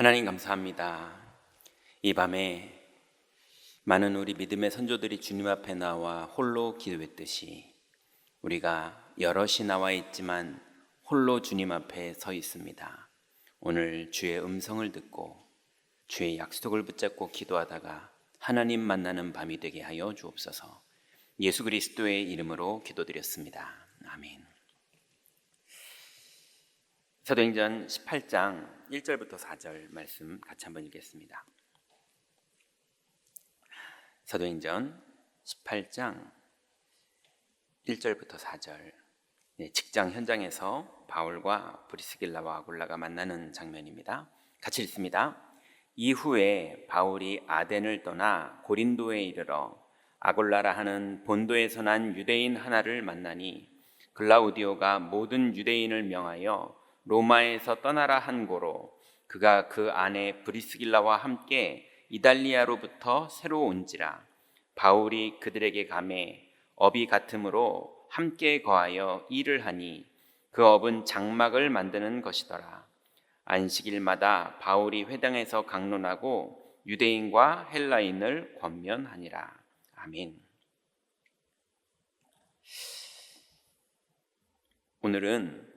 하나님 감사합니다. 이 밤에 많은 우리 믿음의 선조들이 주님 앞에 나와 홀로 기도했듯이 우리가 여럿이 나와 있지만 홀로 주님 앞에 서 있습니다. 오늘 주의 음성을 듣고 주의 약속을 붙잡고 기도하다가 하나님 만나는 밤이 되게 하여 주옵소서. 예수 그리스도의 이름으로 기도드렸습니다. 아멘. 사도행전 18장 1절부터 4절 말씀 같이 한번 읽겠습니다. 사도행전 18장 1절부터 4절. 직장 현장에서 바울과 브리스길라와 아굴라가 만나는 장면입니다. 같이 읽습니다. 이후에 바울이 아덴을 떠나 고린도에 이르러 아굴라라 하는 본도에서 난 유대인 하나를 만나니 글라우디오가 모든 유대인을 명하여 로마에서 떠나라 한 고로 그가 그 아내 브리스길라와 함께 이달리아로부터 새로 온지라. 바울이 그들에게 가매 업이 같으므로 함께 거하여 일을 하니 그 업은 장막을 만드는 것이더라. 안식일마다 바울이 회당에서 강론하고 유대인과 헬라인을 권면하니라. 아멘. 오늘은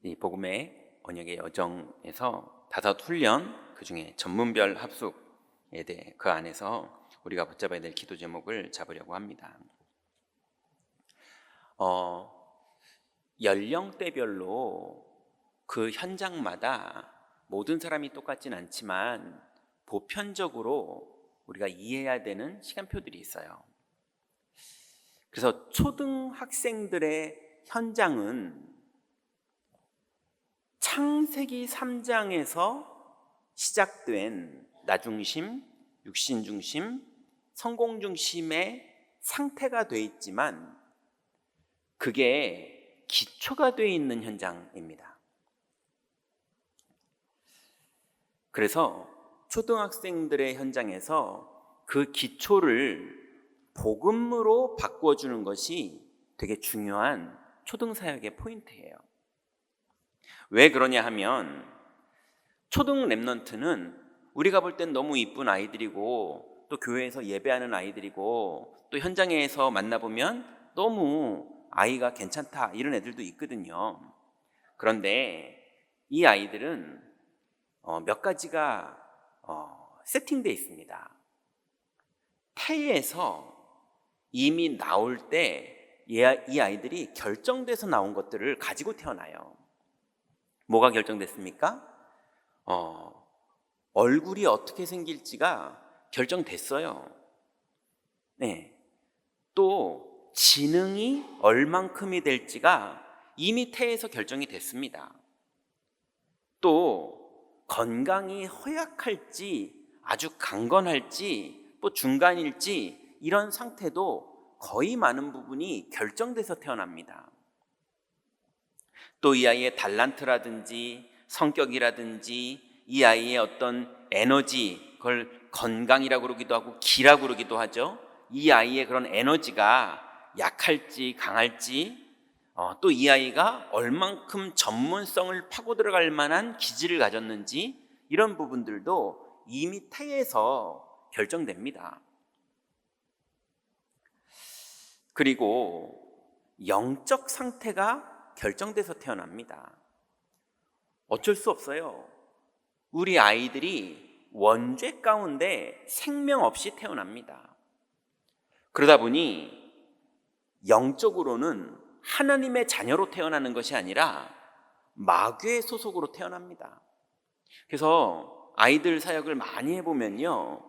이 복음의 언역의 여정에서 5훈련, 그 중에 전문별 합숙에 대해 그 안에서 우리가 붙잡아야 될 기도 제목을 잡으려고 합니다. 연령대별로 그 현장마다 모든 사람이 똑같진 않지만 보편적으로 우리가 이해해야 되는 시간표들이 있어요. 그래서 초등학생들의 현장은 창세기 3장에서 시작된 나중심, 육신중심, 성공중심의 상태가 돼 있지만 그게 기초가 돼 있는 현장입니다. 그래서 초등학생들의 현장에서 그 기초를 복음으로 바꿔주는 것이 되게 중요한 초등사역의 포인트예요. 왜 그러냐 하면 초등 랩넌트는 우리가 볼 땐 너무 이쁜 아이들이고 또 교회에서 예배하는 아이들이고 또 현장에서 만나보면 너무 아이가 괜찮다 이런 애들도 있거든요. 그런데 이 아이들은 몇 가지가 세팅되어 있습니다. 태에서 이미 나올 때 이 아이들이 결정돼서 나온 것들을 가지고 태어나요. 뭐가 결정됐습니까? 얼굴이 어떻게 생길지가 결정됐어요. 네. 또 지능이 얼만큼이 될지가 이미 태에서 결정이 됐습니다. 또 건강이 허약할지 아주 강건할지 또 중간일지 이런 상태도 거의 많은 부분이 결정돼서 태어납니다. 또 이 아이의 달란트라든지 성격이라든지 이 아이의 어떤 에너지, 그걸 건강이라고 그러기도 하고 기라고 그러기도 하죠. 이 아이의 그런 에너지가 약할지 강할지, 또 이 아이가 얼만큼 전문성을 파고 들어갈 만한 기질을 가졌는지 이런 부분들도 이미 태에서 결정됩니다. 그리고 영적 상태가 결정돼서 태어납니다. 어쩔 수 없어요. 우리 아이들이 원죄 가운데 생명 없이 태어납니다. 그러다 보니 영적으로는 하나님의 자녀로 태어나는 것이 아니라 마귀의 소속으로 태어납니다. 그래서 아이들 사역을 많이 해보면요,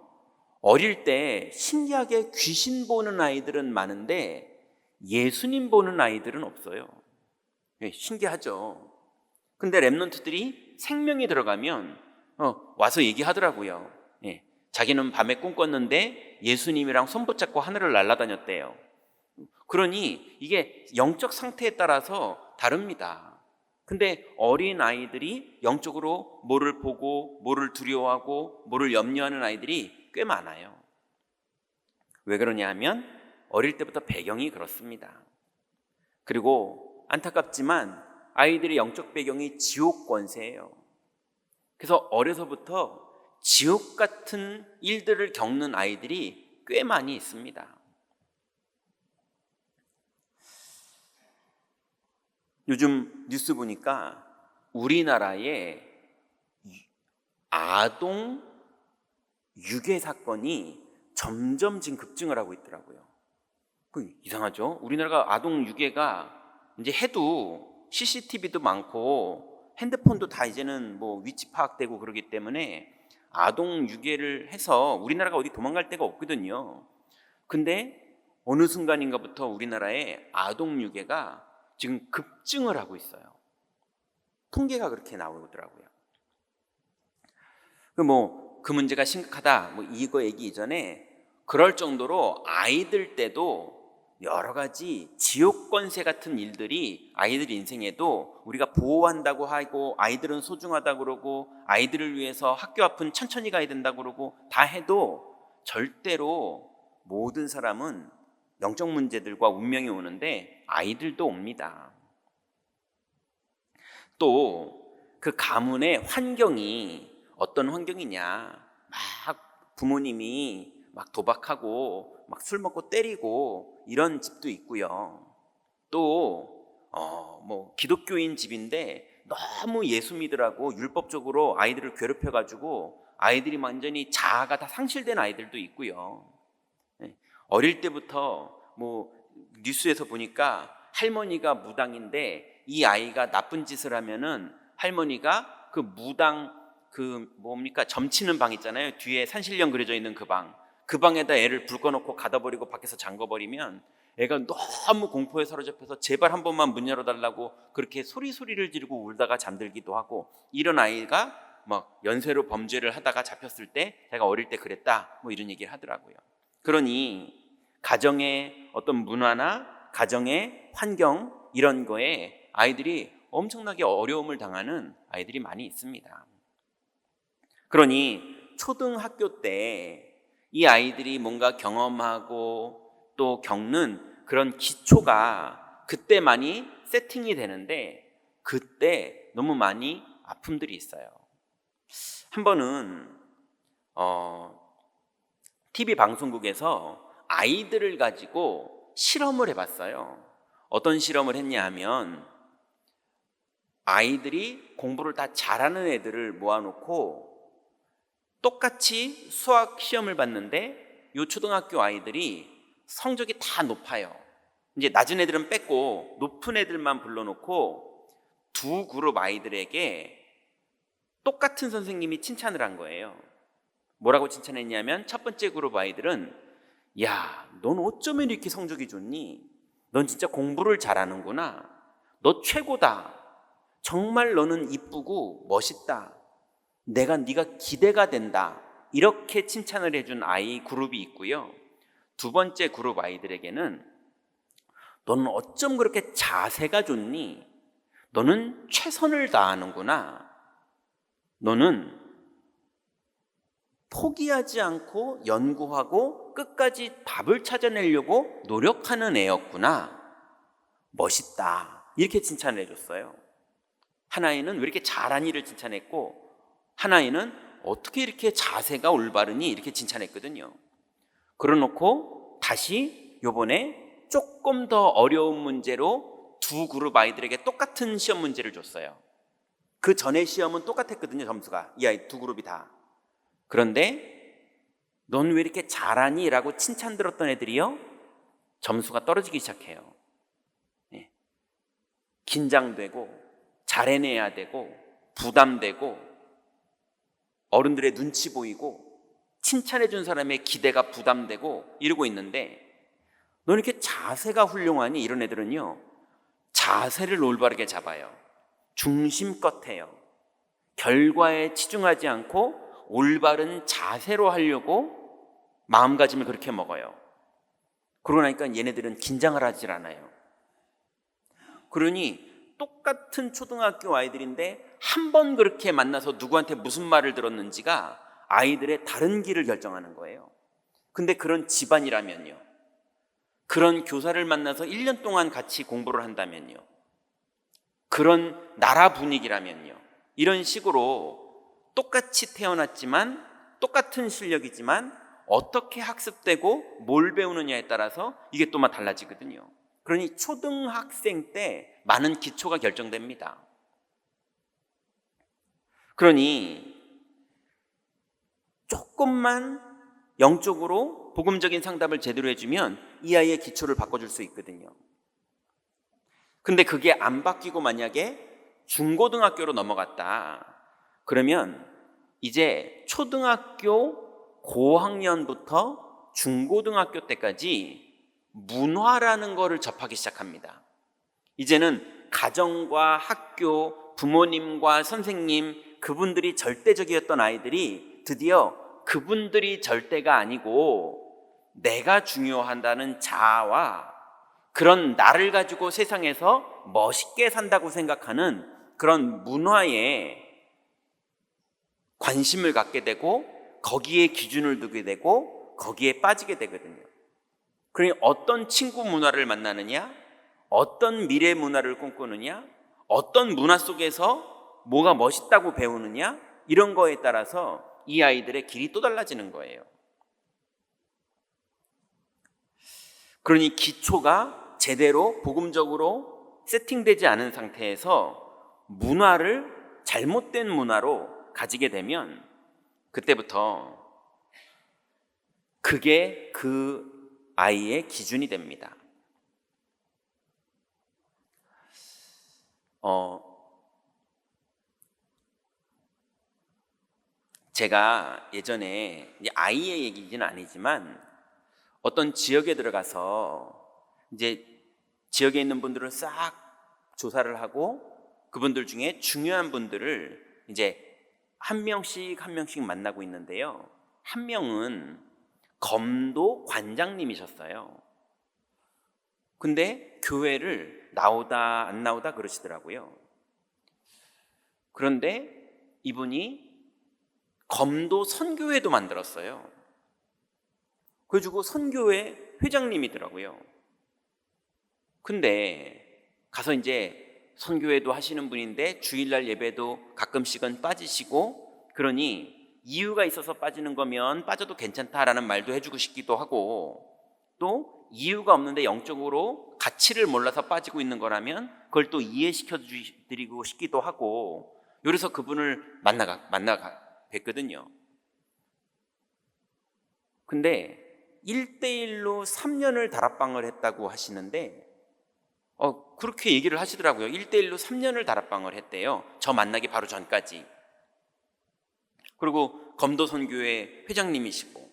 어릴 때 신기하게 귀신 보는 아이들은 많은데 예수님 보는 아이들은 없어요. 신기하죠. 근데 랩런트들이 생명이 들어가면 와서 얘기하더라고요. 자기는 밤에 꿈꿨는데 예수님이랑 손 붙잡고 하늘을 날아다녔대요. 그러니 이게 영적 상태에 따라서 다릅니다. 근데 어린 아이들이 영적으로 뭐를 보고 뭐를 두려워하고 뭐를 염려하는 아이들이 꽤 많아요. 왜 그러냐 하면 어릴 때부터 배경이 그렇습니다. 그리고 안타깝지만 아이들의 영적 배경이 지옥 권세예요. 그래서 어려서부터 지옥 같은 일들을 겪는 아이들이 꽤 많이 있습니다. 요즘 뉴스 보니까 우리나라에 아동 유괴 사건이 점점 지금 급증을 하고 있더라고요. 이상하죠? 우리나라가 아동 유괴가 이제 해도 CCTV도 많고 핸드폰도 다 이제는 뭐 위치 파악되고 그러기 때문에 아동 유괴를 해서 우리나라가 어디 도망갈 데가 없거든요. 근데 어느 순간인가부터 우리나라에 아동 유괴가 지금 급증을 하고 있어요. 통계가 그렇게 나오더라고요. 그 문제가 심각하다 이거 얘기 이전에 그럴 정도로 아이들 때도 여러 가지 지옥 권세 같은 일들이 아이들 인생에도 우리가 보호한다고 하고 아이들은 소중하다고 그러고 아이들을 위해서 학교 앞은 천천히 가야 된다고 그러고 다 해도 절대로 모든 사람은 영적 문제들과 운명이 오는데 아이들도 옵니다. 또 그 가문의 환경이 어떤 환경이냐, 막 부모님이 막 도박하고 막 술 먹고 때리고 이런 집도 있고요. 또 기독교인 집인데 너무 예수 믿으라고 율법적으로 아이들을 괴롭혀가지고 아이들이 완전히 자아가 다 상실된 아이들도 있고요. 어릴 때부터 뉴스에서 보니까 할머니가 무당인데 이 아이가 나쁜 짓을 하면은 할머니가 그 무당 점치는 방 있잖아요. 뒤에 산신령 그려져 있는 그 방에다 애를 불 꺼놓고 가다 버리고 밖에서 잠궈버리면 애가 너무 공포에 사로잡혀서 제발 한 번만 문 열어달라고 그렇게 소리를 지르고 울다가 잠들기도 하고, 이런 아이가 막 연쇄로 범죄를 하다가 잡혔을 때 제가 어릴 때 그랬다 이런 얘기를 하더라고요. 그러니 가정의 어떤 문화나 가정의 환경 이런 거에 아이들이 엄청나게 어려움을 당하는 아이들이 많이 있습니다. 그러니 초등학교 때 이 아이들이 뭔가 경험하고 또 겪는 그런 기초가 그때 많이 세팅이 되는데 그때 너무 많이 아픔들이 있어요. 한 번은 TV 방송국에서 아이들을 가지고 실험을 해봤어요. 어떤 실험을 했냐 하면 아이들이 공부를 다 잘하는 애들을 모아놓고 똑같이 수학 시험을 봤는데 이 초등학교 아이들이 성적이 다 높아요. 이제 낮은 애들은 뺐고 높은 애들만 불러놓고 두 그룹 아이들에게 똑같은 선생님이 칭찬을 한 거예요. 뭐라고 칭찬했냐면 첫 번째 그룹 아이들은 야, 넌 어쩌면 이렇게 성적이 좋니? 넌 진짜 공부를 잘하는구나. 너 최고다. 정말 너는 이쁘고 멋있다. 네가 기대가 된다. 이렇게 칭찬을 해준 아이 그룹이 있고요. 두 번째 그룹 아이들에게는 너는 어쩜 그렇게 자세가 좋니? 너는 최선을 다하는구나. 너는 포기하지 않고 연구하고 끝까지 답을 찾아내려고 노력하는 애였구나. 멋있다. 이렇게 칭찬을 해줬어요. 한 아이는 왜 이렇게 잘하니를 칭찬했고 한 아이는 어떻게 이렇게 자세가 올바르니 이렇게 칭찬했거든요. 그러놓고 다시 요번에 조금 더 어려운 문제로 두 그룹 아이들에게 똑같은 시험 문제를 줬어요. 그 전에 시험은 똑같았거든요, 점수가. 이 아이 두 그룹이 다. 그런데 넌 왜 이렇게 잘하니? 라고 칭찬 들었던 애들이요, 점수가 떨어지기 시작해요. 긴장되고 잘해내야 되고 부담되고 어른들의 눈치 보이고 칭찬해준 사람의 기대가 부담되고 이러고 있는데, 너 이렇게 자세가 훌륭하니? 이런 애들은요 자세를 올바르게 잡아요. 중심껏 해요. 결과에 치중하지 않고 올바른 자세로 하려고 마음가짐을 그렇게 먹어요. 그러고 나니까 얘네들은 긴장을 하질 않아요. 그러니 똑같은 초등학교 아이들인데 한 번 그렇게 만나서 누구한테 무슨 말을 들었는지가 아이들의 다른 길을 결정하는 거예요. 근데 그런 집안이라면요, 그런 교사를 만나서 1년 동안 같이 공부를 한다면요, 그런 나라 분위기라면요, 이런 식으로 똑같이 태어났지만 똑같은 실력이지만 어떻게 학습되고 뭘 배우느냐에 따라서 이게 또 막 달라지거든요. 그러니 초등학생 때 많은 기초가 결정됩니다. 그러니 조금만 영적으로 복음적인 상담을 제대로 해주면 이 아이의 기초를 바꿔줄 수 있거든요. 근데 그게 안 바뀌고 만약에 중고등학교로 넘어갔다 그러면 이제 초등학교 고학년부터 중고등학교 때까지 문화라는 거를 접하기 시작합니다. 이제는 가정과 학교, 부모님과 선생님, 그분들이 절대적이었던 아이들이 드디어 그분들이 절대가 아니고 내가 중요한다는 자아와 그런 나를 가지고 세상에서 멋있게 산다고 생각하는 그런 문화에 관심을 갖게 되고 거기에 기준을 두게 되고 거기에 빠지게 되거든요. 그러니 어떤 친구 문화를 만나느냐, 어떤 미래 문화를 꿈꾸느냐, 어떤 문화 속에서 뭐가 멋있다고 배우느냐, 이런 거에 따라서 이 아이들의 길이 또 달라지는 거예요. 그러니 기초가 제대로 복음적으로 세팅되지 않은 상태에서 문화를 잘못된 문화로 가지게 되면 그때부터 그게 그 아이의 기준이 됩니다. 제가 예전에 아이의 얘기는 아니지만 어떤 지역에 들어가서 이제 지역에 있는 분들을 싹 조사를 하고 그분들 중에 중요한 분들을 이제 한 명씩 만나고 있는데요. 한 명은 검도 관장님이셨어요. 근데 교회를 나오다 안 나오다 그러시더라고요. 그런데 이분이 검도 선교회도 만들었어요. 그래가지고 선교회 회장님이더라고요. 근데 가서 이제 선교회도 하시는 분인데 주일날 예배도 가끔씩은 빠지시고, 그러니 이유가 있어서 빠지는 거면 빠져도 괜찮다라는 말도 해주고 싶기도 하고, 또 이유가 없는데 영적으로 가치를 몰라서 빠지고 있는 거라면 그걸 또 이해시켜 드리고 싶기도 하고, 그래서 그분을 만나 뵀거든요. 근데 1대1로 3년을 다락방을 했다고 하시는데 그렇게 얘기를 하시더라고요. 1대1로 3년을 다락방을 했대요. 저 만나기 바로 전까지. 그리고 검도선교회 회장님이시고.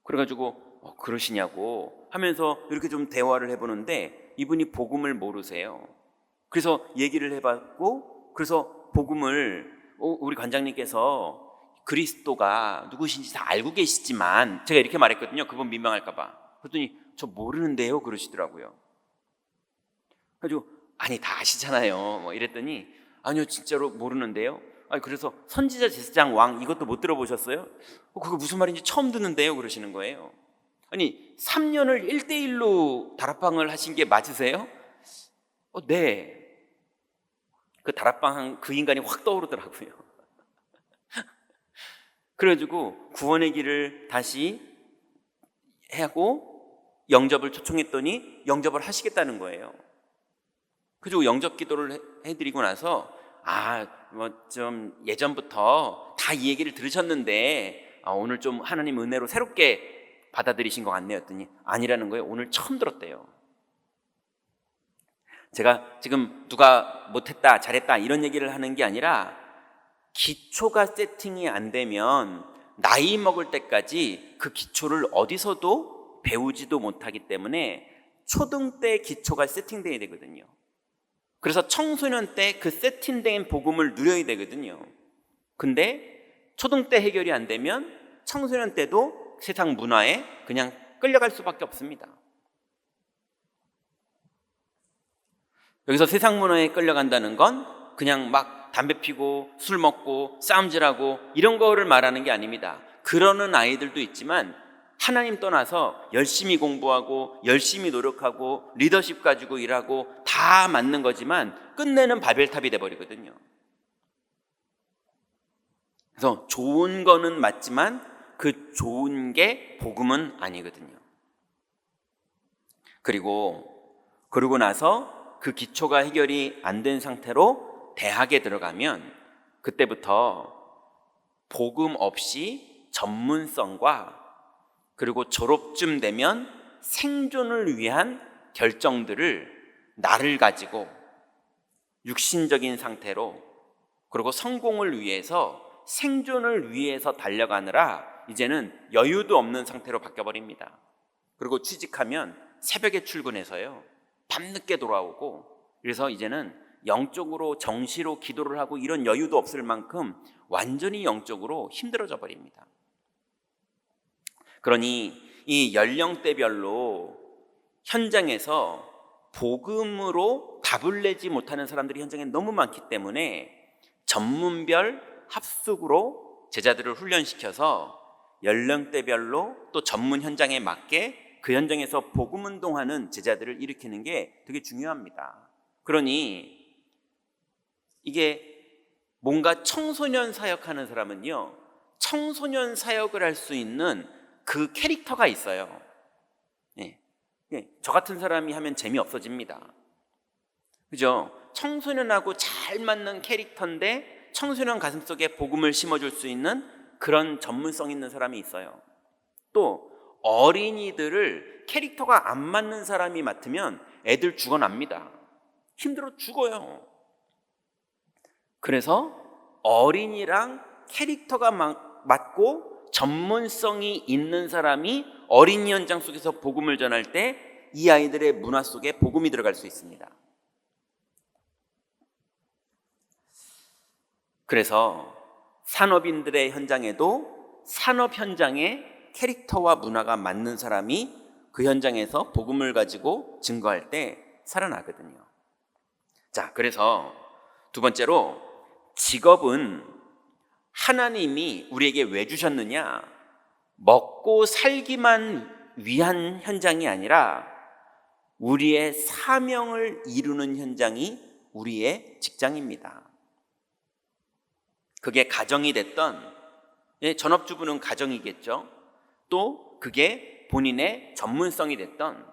그래가지고 그러시냐고 하면서 이렇게 좀 대화를 해보는데 이분이 복음을 모르세요. 그래서 얘기를 해봤고, 그래서 복음을 우리 관장님께서 그리스도가 누구신지 다 알고 계시지만, 제가 이렇게 말했거든요. 그분 민망할까봐. 그랬더니 저 모르는데요 그러시더라고요. 그래가지고 아니 다 아시잖아요 뭐 이랬더니 아니요 진짜로 모르는데요. 그래서 선지자 제사장 왕 이것도 못 들어보셨어요? 그거 무슨 말인지 처음 듣는데요 그러시는 거예요. 아니 3년을 1대1로 다락방을 하신 게 맞으세요? 네. 그 다락방 한 그 인간이 확 떠오르더라고요. 그래가지고 구원의 길을 다시 하고 영접을 초청했더니 영접을 하시겠다는 거예요. 그리고 영접 기도를 해드리고 나서 좀 예전부터 다 이 얘기를 들으셨는데 오늘 좀 하나님 은혜로 새롭게 받아들이신 것 같네요 했더니 아니라는 거예요. 오늘 처음 들었대요. 제가 지금 누가 못했다 잘했다 이런 얘기를 하는 게 아니라 기초가 세팅이 안 되면 나이 먹을 때까지 그 기초를 어디서도 배우지도 못하기 때문에 초등 때 기초가 세팅돼야 되거든요. 그래서 청소년 때 그 세팅된 복음을 누려야 되거든요. 근데 초등 때 해결이 안 되면 청소년 때도 세상 문화에 그냥 끌려갈 수밖에 없습니다. 여기서 세상 문화에 끌려간다는 건 그냥 막 담배 피고 술 먹고 싸움질하고 이런 거를 말하는 게 아닙니다. 그러는 아이들도 있지만 하나님 떠나서 열심히 공부하고 열심히 노력하고 리더십 가지고 일하고 다 맞는 거지만 끝내는 바벨탑이 돼버리거든요. 그래서 좋은 거는 맞지만 그 좋은 게 복음은 아니거든요. 그러고 나서 그 기초가 해결이 안 된 상태로 대학에 들어가면 그때부터 복음 없이 전문성과 그리고 졸업쯤 되면 생존을 위한 결정들을 나를 가지고 육신적인 상태로 그리고 성공을 위해서 생존을 위해서 달려가느라 이제는 여유도 없는 상태로 바뀌어버립니다. 그리고 취직하면 새벽에 출근해서요 밤늦게 돌아오고 그래서 이제는 영적으로 정시로 기도를 하고 이런 여유도 없을 만큼 완전히 영적으로 힘들어져 버립니다. 그러니 이 연령대별로 현장에서 복음으로 답을 내지 못하는 사람들이 현장에 너무 많기 때문에 전문별 합숙으로 제자들을 훈련시켜서 연령대별로 또 전문 현장에 맞게 그 현장에서 복음 운동하는 제자들을 일으키는 게 되게 중요합니다. 그러니 이게 뭔가 청소년 사역하는 사람은요 청소년 사역을 할 수 있는 그 캐릭터가 있어요. 저 같은 사람이 하면 재미없어집니다. 그죠? 청소년하고 잘 맞는 캐릭터인데 청소년 가슴속에 복음을 심어줄 수 있는 그런 전문성 있는 사람이 있어요. 또 어린이들을 캐릭터가 안 맞는 사람이 맡으면 애들 죽어납니다. 힘들어 죽어요. 그래서 어린이랑 캐릭터가 맞고 전문성이 있는 사람이 어린이 현장 속에서 복음을 전할 때 이 아이들의 문화 속에 복음이 들어갈 수 있습니다. 그래서 산업인들의 현장에도 산업 현장에 캐릭터와 문화가 맞는 사람이 그 현장에서 복음을 가지고 증거할 때 살아나거든요. 자, 그래서 두 번째로 직업은 하나님이 우리에게 왜 주셨느냐? 먹고 살기만 위한 현장이 아니라 우리의 사명을 이루는 현장이 우리의 직장입니다. 그게 가정이 됐던, 전업주부는 가정이겠죠. 또 그게 본인의 전문성이 됐던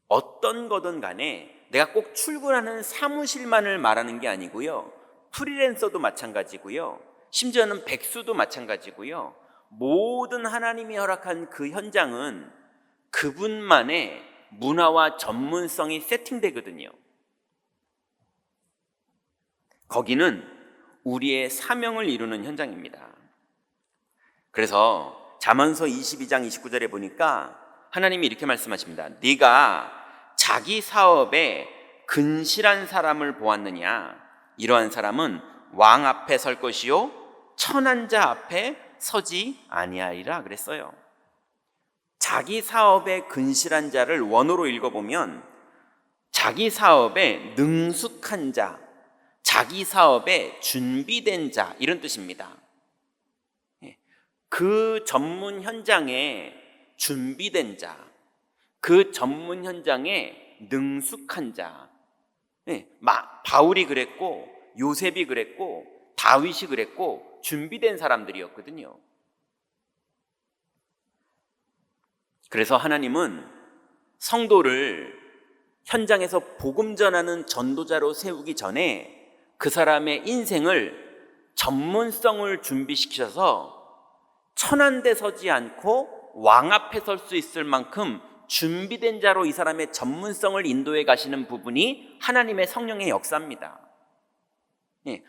어떤 거든 간에 내가 꼭 출근하는 사무실만을 말하는 게 아니고요. 프리랜서도 마찬가지고요. 심지어는 백수도 마찬가지고요. 모든 하나님이 허락한 그 현장은 그분만의 문화와 전문성이 세팅되거든요. 거기는 우리의 사명을 이루는 현장입니다. 그래서 잠언서 22장 29절에 보니까 하나님이 이렇게 말씀하십니다. 네가 자기 사업에 근실한 사람을 보았느냐? 이러한 사람은 왕 앞에 설 것이요 천한 자 앞에 서지 아니하리라 그랬어요. 자기 사업에 근실한 자를 원어로 읽어보면 자기 사업에 능숙한 자, 자기 사업에 준비된 자 이런 뜻입니다. 그 전문 현장에 준비된 자, 그 전문 현장에 능숙한 자. 바울이 그랬고 요셉이 그랬고 다윗이 그랬고 준비된 사람들이었거든요. 그래서 하나님은 성도를 현장에서 복음 전하는 전도자로 세우기 전에 그 사람의 인생을 전문성을 준비시키셔서 천한 데 서지 않고 왕 앞에 설 수 있을 만큼 준비된 자로 이 사람의 전문성을 인도해 가시는 부분이 하나님의 성령의 역사입니다.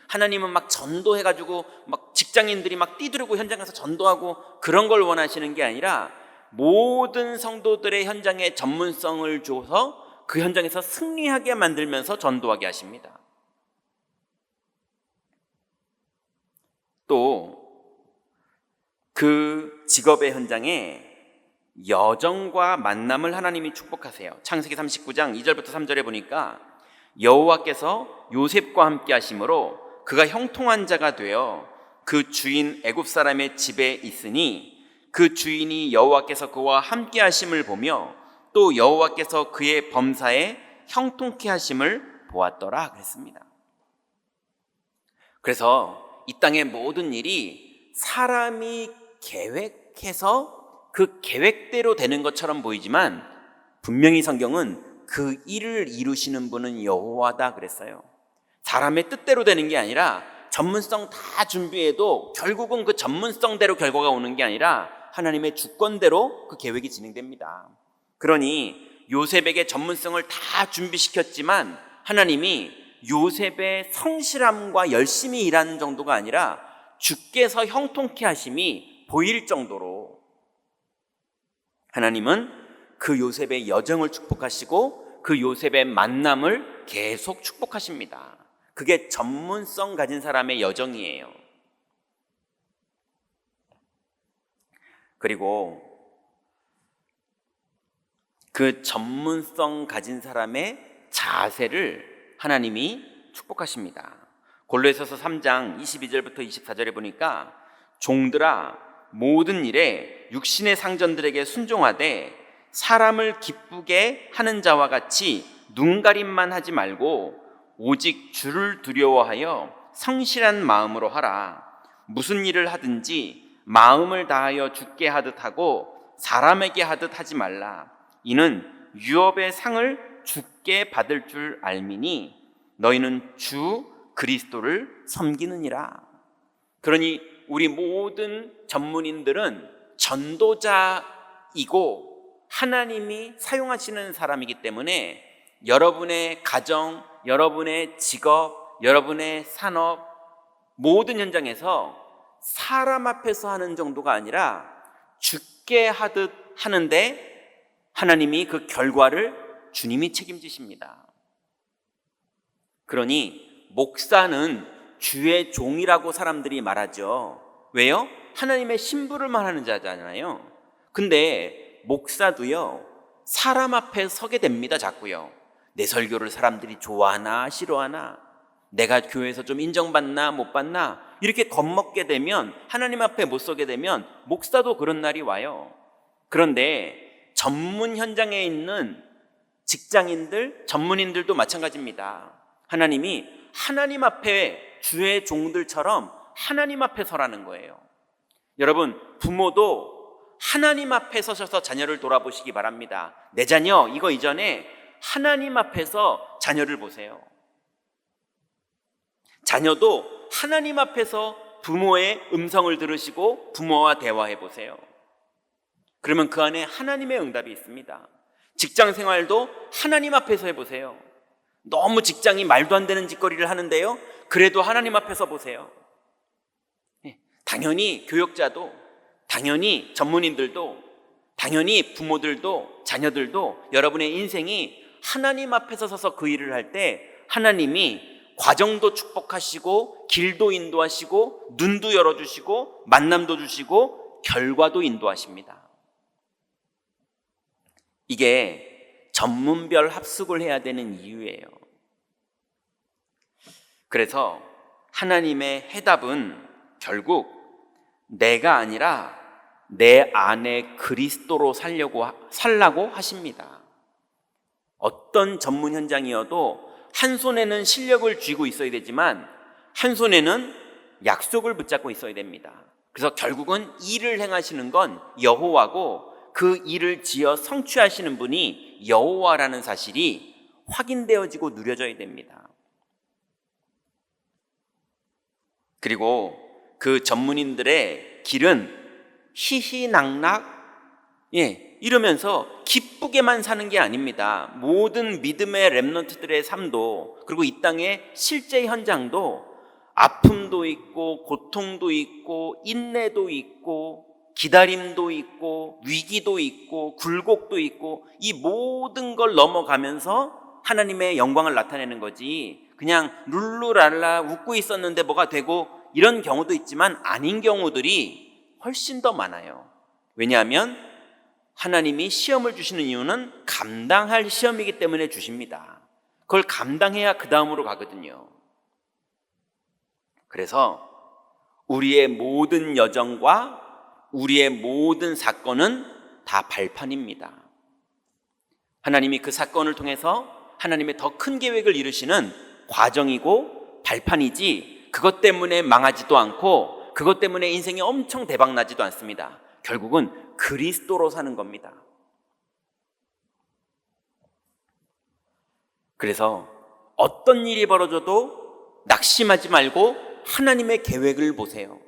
하나님은 막 전도해가지고 막 직장인들이 막 뛰들고 현장 가서 전도하고 그런 걸 원하시는 게 아니라 모든 성도들의 현장에 전문성을 줘서 그 현장에서 승리하게 만들면서 전도하게 하십니다. 또 그 직업의 현장에 여정과 만남을 하나님이 축복하세요. 창세기 39장 2절부터 3절에 보니까 여호와께서 요셉과 함께 하심으로 그가 형통한 자가 되어 그 주인 애굽 사람의 집에 있으니 그 주인이 여호와께서 그와 함께 하심을 보며 또 여호와께서 그의 범사에 형통케 하심을 보았더라 그랬습니다. 그래서 이 땅의 모든 일이 사람이 계획해서 그 계획대로 되는 것처럼 보이지만 분명히 성경은 그 일을 이루시는 분은 여호와다 그랬어요. 사람의 뜻대로 되는 게 아니라 전문성 다 준비해도 결국은 그 전문성대로 결과가 오는 게 아니라 하나님의 주권대로 그 계획이 진행됩니다. 그러니 요셉에게 전문성을 다 준비시켰지만 하나님이 요셉의 성실함과 열심히 일하는 정도가 아니라 주께서 형통케 하심이 보일 정도로 하나님은 그 요셉의 여정을 축복하시고 그 요셉의 만남을 계속 축복하십니다. 그게 전문성 가진 사람의 여정이에요. 그리고 그 전문성 가진 사람의 자세를 하나님이 축복하십니다. 골로새서 3장 22절부터 24절에 보니까 종들아 모든 일에 육신의 상전들에게 순종하되 사람을 기쁘게 하는 자와 같이 눈가림만 하지 말고 오직 주를 두려워하여 성실한 마음으로 하라. 무슨 일을 하든지 마음을 다하여 주께 하듯 하고 사람에게 하듯 하지 말라. 이는 유업의 상을 주께 받을 줄 알미니 너희는 주 그리스도를 섬기느니라. 그러니 우리 모든 전문인들은 전도자이고 하나님이 사용하시는 사람이기 때문에 여러분의 가정, 여러분의 직업, 여러분의 산업 모든 현장에서 사람 앞에서 하는 정도가 아니라 주께 하듯 하는데 하나님이 그 결과를 주님이 책임지십니다. 그러니 목사는 주의 종이라고 사람들이 말하죠. 왜요? 하나님의 신부를 말하는 자잖아요. 근데 목사도요, 사람 앞에 서게 됩니다. 자꾸요. 내 설교를 사람들이 좋아하나 싫어하나, 내가 교회에서 좀 인정받나 못 받나, 이렇게 겁먹게 되면, 하나님 앞에 못 서게 되면 목사도 그런 날이 와요. 그런데 전문 현장에 있는 직장인들, 전문인들도 마찬가지입니다. 하나님이 하나님 앞에 주의 종들처럼 하나님 앞에 서라는 거예요. 여러분, 부모도 하나님 앞에 서셔서 자녀를 돌아보시기 바랍니다. 내 자녀 이거 이전에 하나님 앞에서 자녀를 보세요. 자녀도 하나님 앞에서 부모의 음성을 들으시고 부모와 대화해 보세요. 그러면 그 안에 하나님의 응답이 있습니다. 직장 생활도 하나님 앞에서 해보세요. 너무 직장이 말도 안 되는 짓거리를 하는데요, 그래도 하나님 앞에서 보세요. 당연히 교역자도, 당연히 전문인들도, 당연히 부모들도, 자녀들도 여러분의 인생이 하나님 앞에서 서서 그 일을 할 때 하나님이 과정도 축복하시고 길도 인도하시고 눈도 열어주시고 만남도 주시고 결과도 인도하십니다. 이게 전문별 합숙을 해야 되는 이유예요. 그래서 하나님의 해답은 결국 내가 아니라 내 안에 그리스도로 살라고 하십니다. 어떤 전문 현장이어도 한 손에는 실력을 쥐고 있어야 되지만 한 손에는 약속을 붙잡고 있어야 됩니다. 그래서 결국은 일을 행하시는 건 여호와고 그 일을 지어 성취하시는 분이 여호와라는 사실이 확인되어지고 누려져야 됩니다. 그리고 그 전문인들의 길은 희희낙낙 이러면서 기쁘게만 사는 게 아닙니다. 모든 믿음의 렘넌트들의 삶도, 그리고 이 땅의 실제 현장도 아픔도 있고 고통도 있고 인내도 있고 기다림도 있고 위기도 있고 굴곡도 있고 이 모든 걸 넘어가면서 하나님의 영광을 나타내는 거지, 그냥 룰루랄라 웃고 있었는데 뭐가 되고 이런 경우도 있지만 아닌 경우들이 훨씬 더 많아요. 왜냐하면 하나님이 시험을 주시는 이유는 감당할 시험이기 때문에 주십니다. 그걸 감당해야 그 다음으로 가거든요. 그래서 우리의 모든 여정과 우리의 모든 사건은 다 발판입니다. 하나님이 그 사건을 통해서 하나님의 더 큰 계획을 이루시는 과정이고 발판이지, 그것 때문에 망하지도 않고 그것 때문에 인생이 엄청 대박나지도 않습니다. 결국은 그리스도로 사는 겁니다. 그래서 어떤 일이 벌어져도 낙심하지 말고 하나님의 계획을 보세요.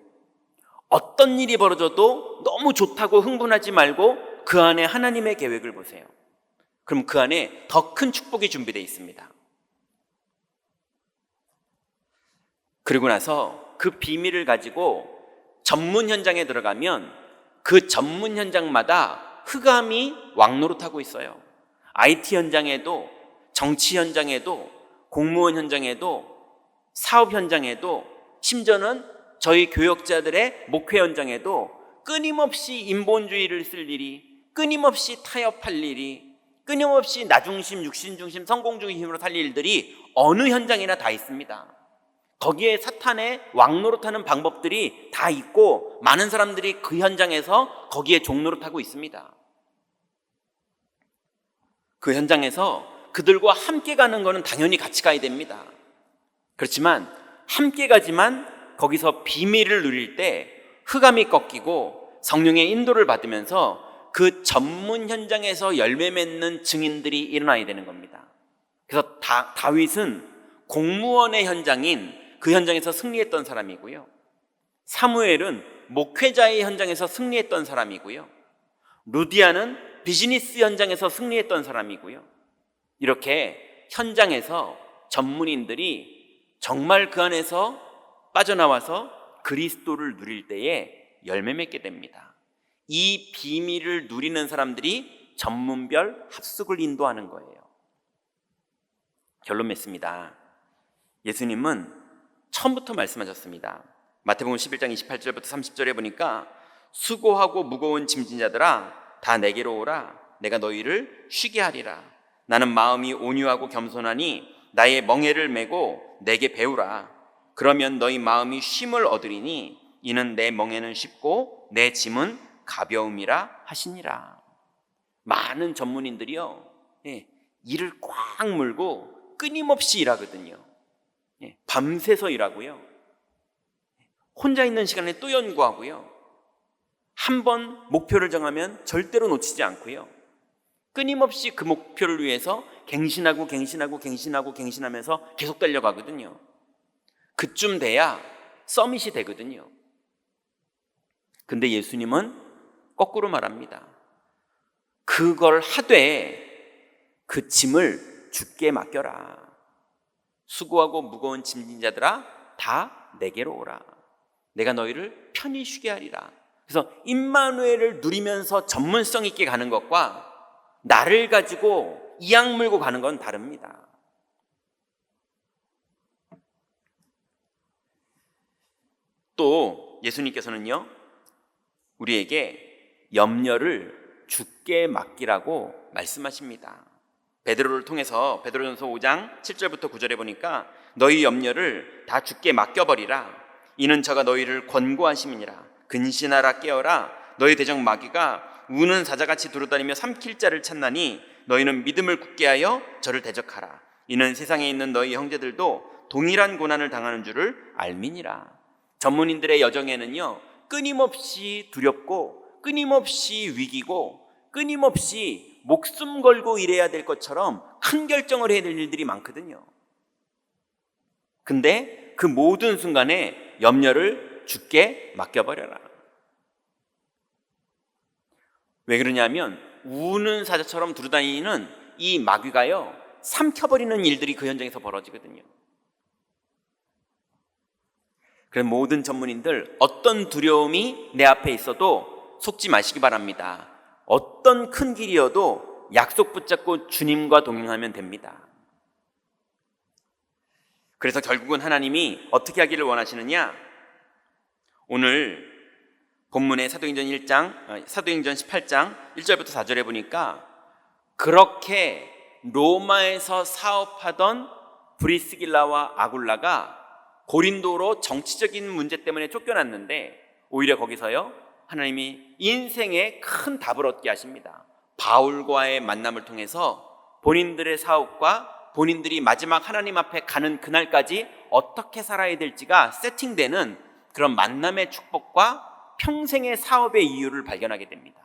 어떤 일이 벌어져도 너무 좋다고 흥분하지 말고 그 안에 하나님의 계획을 보세요. 그럼 그 안에 더 큰 축복이 준비되어 있습니다. 그리고 나서 그 비밀을 가지고 전문 현장에 들어가면 그 전문 현장마다 흑암이 왕노릇하고 있어요. IT 현장에도, 정치 현장에도, 공무원 현장에도, 사업 현장에도, 심지어는 저희 교역자들의 목회 현장에도 끊임없이 인본주의를 쓸 일이, 끊임없이 타협할 일이, 끊임없이 나중심, 육신중심, 성공중심으로 살 일들이 어느 현장이나 다 있습니다. 거기에 사탄의 왕노릇하는 방법들이 다 있고 많은 사람들이 그 현장에서 거기에 종노릇하고 있습니다. 그 현장에서 그들과 함께 가는 것은 당연히 같이 가야 됩니다. 그렇지만 함께 가지만 거기서 비밀을 누릴 때 흑암이 꺾이고 성령의 인도를 받으면서 그 전문 현장에서 열매 맺는 증인들이 일어나야 되는 겁니다. 그래서 다윗은 공무원의 현장인 그 현장에서 승리했던 사람이고요. 사무엘은 목회자의 현장에서 승리했던 사람이고요. 루디아는 비즈니스 현장에서 승리했던 사람이고요. 이렇게 현장에서 전문인들이 정말 그 안에서 빠져나와서 그리스도를 누릴 때에 열매 맺게 됩니다. 이 비밀을 누리는 사람들이 전문별 합숙을 인도하는 거예요. 결론 맺습니다. 예수님은 처음부터 말씀하셨습니다. 마태복음 11장 28절부터 30절에 보니까 수고하고 무거운 짐진 자들아 다 내게로 오라. 내가 너희를 쉬게 하리라. 나는 마음이 온유하고 겸손하니 나의 멍에를 메고 내게 배우라. 그러면 너희 마음이 쉼을 얻으리니 이는 내 멍에는 쉽고 내 짐은 가벼움이라 하시니라. 많은 전문인들이요, 일을 꽉 물고 끊임없이 일하거든요. 밤새서 일하고요, 혼자 있는 시간에 또 연구하고요, 한번 목표를 정하면 절대로 놓치지 않고요, 끊임없이 그 목표를 위해서 갱신하면서 계속 달려가거든요. 그쯤 돼야 서밋이 되거든요. 근데 예수님은 거꾸로 말합니다. 그걸 하되 그 짐을 주께 맡겨라. 수고하고 무거운 짐진 자들아 다 내게로 오라. 내가 너희를 편히 쉬게 하리라. 그래서 임마누엘을 누리면서 전문성 있게 가는 것과 나를 가지고 이악 물고 가는 건 다릅니다. 또 예수님께서는요, 우리에게 염려를 주께 맡기라고 말씀하십니다. 베드로를 통해서 베드로전서 5장 7절부터 9절에 보니까 너희 염려를 다 주께 맡겨버리라. 이는 저가 너희를 권고하심이니라. 근신하라, 깨어라. 너희 대적 마귀가 우는 사자같이 두루다니며 삼킬 자를 찾나니 너희는 믿음을 굳게 하여 저를 대적하라. 이는 세상에 있는 너희 형제들도 동일한 고난을 당하는 줄을 알미니라. 전문인들의 여정에는요, 끊임없이 두렵고 끊임없이 위기고 끊임없이 목숨 걸고 일해야 될 것처럼 큰 결정을 해야 될 일들이 많거든요. 근데 그 모든 순간에 염려를 주께 맡겨버려라. 왜 그러냐면 우는 사자처럼 두루다니는 이 마귀가요, 삼켜버리는 일들이 그 현장에서 벌어지거든요. 그래서 모든 전문인들, 어떤 두려움이 내 앞에 있어도 속지 마시기 바랍니다. 어떤 큰 길이어도 약속 붙잡고 주님과 동행하면 됩니다. 그래서 결국은 하나님이 어떻게 하기를 원하시느냐? 오늘 본문의 사도행전 18장 1절부터 4절에 보니까 그렇게 로마에서 사업하던 브리스길라와 아굴라가 고린도로 정치적인 문제 때문에 쫓겨났는데 오히려 거기서요, 하나님이 인생의 큰 답을 얻게 하십니다. 바울과의 만남을 통해서 본인들의 사업과 본인들이 마지막 하나님 앞에 가는 그날까지 어떻게 살아야 될지가 세팅되는 그런 만남의 축복과 평생의 사업의 이유를 발견하게 됩니다.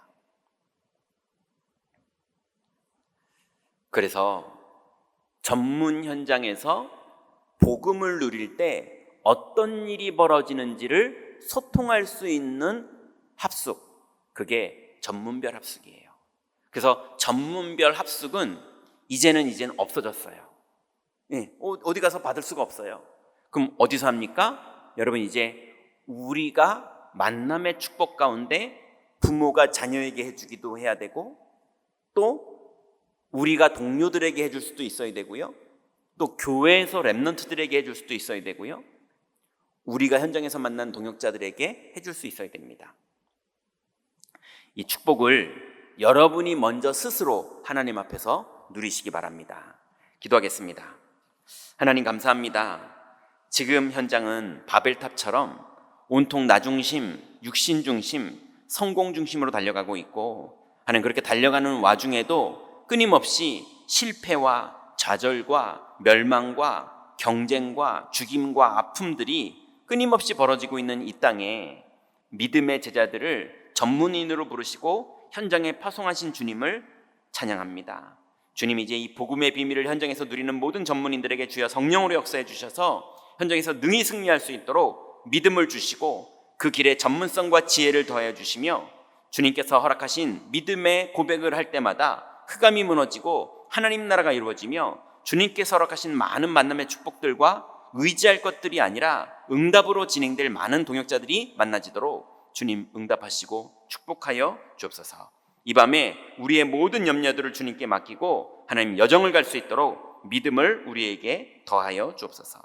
그래서 전문 현장에서 복음을 누릴 때 어떤 일이 벌어지는지를 소통할 수 있는 합숙, 그게 전문별 합숙이에요. 그래서 전문별 합숙은 이제는 없어졌어요. 어디 가서 받을 수가 없어요. 그럼 어디서 합니까? 여러분, 이제 우리가 만남의 축복 가운데 부모가 자녀에게 해주기도 해야 되고, 또 우리가 동료들에게 해줄 수도 있어야 되고요, 또 교회에서 렘넌트들에게 해줄 수도 있어야 되고요, 우리가 현장에서 만난 동역자들에게 해줄 수 있어야 됩니다. 이 축복을 여러분이 먼저 스스로 하나님 앞에서 누리시기 바랍니다. 기도하겠습니다. 하나님, 감사합니다. 지금 현장은 바벨탑처럼 온통 나 중심, 육신 중심, 성공 중심으로 달려가고 있고, 하나님, 그렇게 달려가는 와중에도 끊임없이 실패와 좌절과 멸망과 경쟁과 죽임과 아픔들이 끊임없이 벌어지고 있는 이 땅에 믿음의 제자들을 전문인으로 부르시고 현장에 파송하신 주님을 찬양합니다. 주님, 이제 이 복음의 비밀을 현장에서 누리는 모든 전문인들에게 주여 성령으로 역사해 주셔서 현장에서 능히 승리할 수 있도록 믿음을 주시고 그 길에 전문성과 지혜를 더해 주시며, 주님께서 허락하신 믿음의 고백을 할 때마다 흑암이 무너지고 하나님 나라가 이루어지며, 주님께서 허락하신 많은 만남의 축복들과 의지할 것들이 아니라 응답으로 진행될 많은 동역자들이 만나지도록 주님 응답하시고 축복하여 주옵소서. 이 밤에 우리의 모든 염려들을 주님께 맡기고 하나님 여정을 갈 수 있도록 믿음을 우리에게 더하여 주옵소서.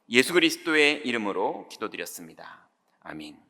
예수 그리스도의 이름으로 기도드렸습니다. 아멘.